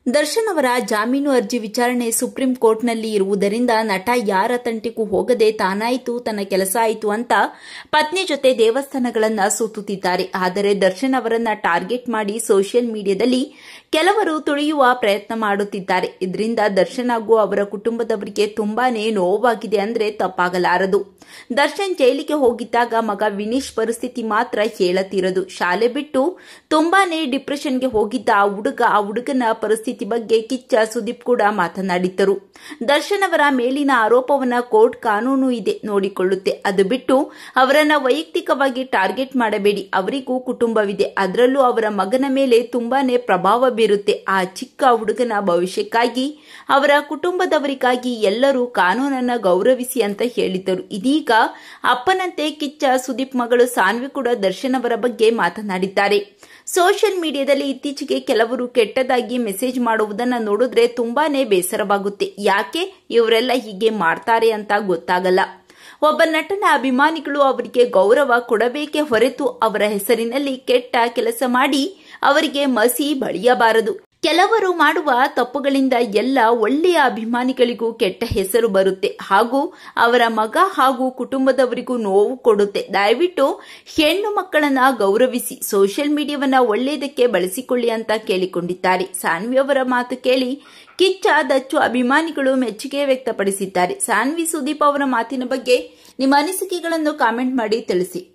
ದರ್ಶನ್ ಅವರ ಜಾಮೀನು ಅರ್ಜಿ ವಿಚಾರಣೆ ಸುಪ್ರೀಂ ಕೋರ್ಟ್ನಲ್ಲಿ ಇರುವುದರಿಂದ ನಟ ಯಾರ ತಂಟೆಗೂ ಹೋಗದೆ ತಾನಾಯಿತು ತನ್ನ ಕೆಲಸ ಆಯಿತು ಅಂತ ಪತ್ನಿ ಜೊತೆ ದೇವಸ್ಥಾನಗಳನ್ನ ಸುತ್ತುತ್ತಿದ್ದಾರೆ. ಆದರೆ ದರ್ಶನ್ ಅವರನ್ನ ಟಾರ್ಗೆಟ್ ಮಾಡಿ ಸೋಷಿಯಲ್ ಮೀಡಿಯಾದಲ್ಲಿ ಕೆಲವರು ತುಳಿಯುವ ಪ್ರಯತ್ನ ಮಾಡುತ್ತಿದ್ದಾರೆ. ಇದರಿಂದ ದರ್ಶನ್ ಹಾಗೂ ಅವರ ಕುಟುಂಬದವರಿಗೆ ತುಂಬಾನೇ ನೋವಾಗಿದೆ ಅಂದ್ರೆ ತಪ್ಪಾಗಲಾರದು. ದರ್ಶನ್ ಜೈಲಿಗೆ ಹೋಗಿದ್ದಾಗ ಮಗ ವಿನೀಶ್ ಪರಿಸ್ಥಿತಿ ಮಾತ್ರ ಹೇಳತಿರದು. ಶಾಲೆ ಬಿಟ್ಟು ತುಂಬಾನೇ ಡಿಪ್ರೆಷನ್ಗೆ ಹೋಗಿದ್ದ ಆ ಹುಡುಗನ ಪರಿಸ್ಥಿತಿ ಬಗ್ಗೆ ಕಿಚ್ಚ ಸುದೀಪ್ ಕೂಡ ಮಾತನಾಡಿದ್ದರು. ದರ್ಶನ್ ಅವರ ಮೇಲಿನ ಆರೋಪವನ್ನ ಕೋರ್ಟ್ ಕಾನೂನು ಇದೆ ನೋಡಿಕೊಳ್ಳುತ್ತೆ. ಅದು ಬಿಟ್ಟು ಅವರನ್ನ ವೈಯಕ್ತಿಕವಾಗಿ ಟಾರ್ಗೆಟ್ ಮಾಡಬೇಡಿ. ಅವರಿಗೂ ಕುಟುಂಬವಿದೆ, ಅದರಲ್ಲೂ ಅವರ ಮಗನ ಮೇಲೆ ತುಂಬಾನೇ ಪ್ರಭಾವ ಬೀರುತ್ತೆ. ಆ ಚಿಕ್ಕ ಹುಡುಗನ ಭವಿಷ್ಯಕ್ಕಾಗಿ ಅವರ ಕುಟುಂಬದವರಿಗಾಗಿ ಎಲ್ಲರೂ ಕಾನೂನನ್ನ ಗೌರವಿಸಿ ಅಂತ ಹೇಳಿದ್ದರು. ಇದೀಗ ಅಪ್ಪನಂತೆ ಕಿಚ್ಚ ಸುದೀಪ್ ಮಗಳು ಸಾನ್ವಿ ಕೂಡ ದರ್ಶನ್ ಅವರ ಬಗ್ಗೆ ಮಾತನಾಡಿದ್ದಾರೆ. ಸೋಷಿಯಲ್ ಮೀಡಿಯಾದಲ್ಲಿ ಇತ್ತೀಚೆಗೆ ಕೆಲವರು ಕೆಟ್ಟದಾಗಿ ಮೆಸೇಜ್ ಮಾಡುವುದನ್ನ ನೋಡಿದ್ರೆ ತುಂಬಾನೇ ಬೇಸರವಾಗುತ್ತೆ. ಯಾಕೆ ಇವರೆಲ್ಲ ಹೀಗೆ ಮಾಡ್ತಾರೆ ಅಂತ ಗೊತ್ತಾಗಲ್ಲ. ಒಬ್ಬ ನಟನ ಅಭಿಮಾನಿಗಳು ಅವರಿಗೆ ಗೌರವ ಕೊಡಬೇಕೇ ಹೊರತು ಅವರ ಹೆಸರಿನಲ್ಲಿ ಕೆಟ್ಟ ಕೆಲಸ ಮಾಡಿ ಅವರಿಗೆ ಮಸಿ ಬಳಿಯಬಾರದು. ಕೆಲವರು ಮಾಡುವ ತಪ್ಪುಗಳಿಂದ ಎಲ್ಲ ಒಳ್ಳೆಯ ಅಭಿಮಾನಿಗಳಿಗೂ ಕೆಟ್ಟ ಹೆಸರು ಬರುತ್ತೆ ಹಾಗೂ ಅವರ ಮಗ ಹಾಗೂ ಕುಟುಂಬದವರಿಗೂ ನೋವು ಕೊಡುತ್ತೆ. ದಯವಿಟ್ಟು ಹೆಣ್ಣು ಮಕ್ಕಳನ್ನ ಗೌರವಿಸಿ ಸೋಷಿಯಲ್ ಮೀಡಿಯಾವನ್ನ ಒಳ್ಳೆಯದಕ್ಕೆ ಬಳಸಿಕೊಳ್ಳಿ ಅಂತ ಕೇಳಿಕೊಂಡಿದ್ದಾರೆ. ಸಾನ್ವಿ ಅವರ ಮಾತು ಕೇಳಿ ಕಿಚ್ಚ ದಚ್ಚು ಅಭಿಮಾನಿಗಳು ಮೆಚ್ಚುಗೆ ವ್ಯಕ್ತಪಡಿಸಿದ್ದಾರೆ. ಸಾನ್ವಿ ಸುದೀಪ್ ಅವರ ಮಾತಿನ ಬಗ್ಗೆ ನಿಮ್ಮ ಅನಿಸಿಕೆಗಳನ್ನು ಕಾಮೆಂಟ್ ಮಾಡಿ ತಿಳಿಸಿ.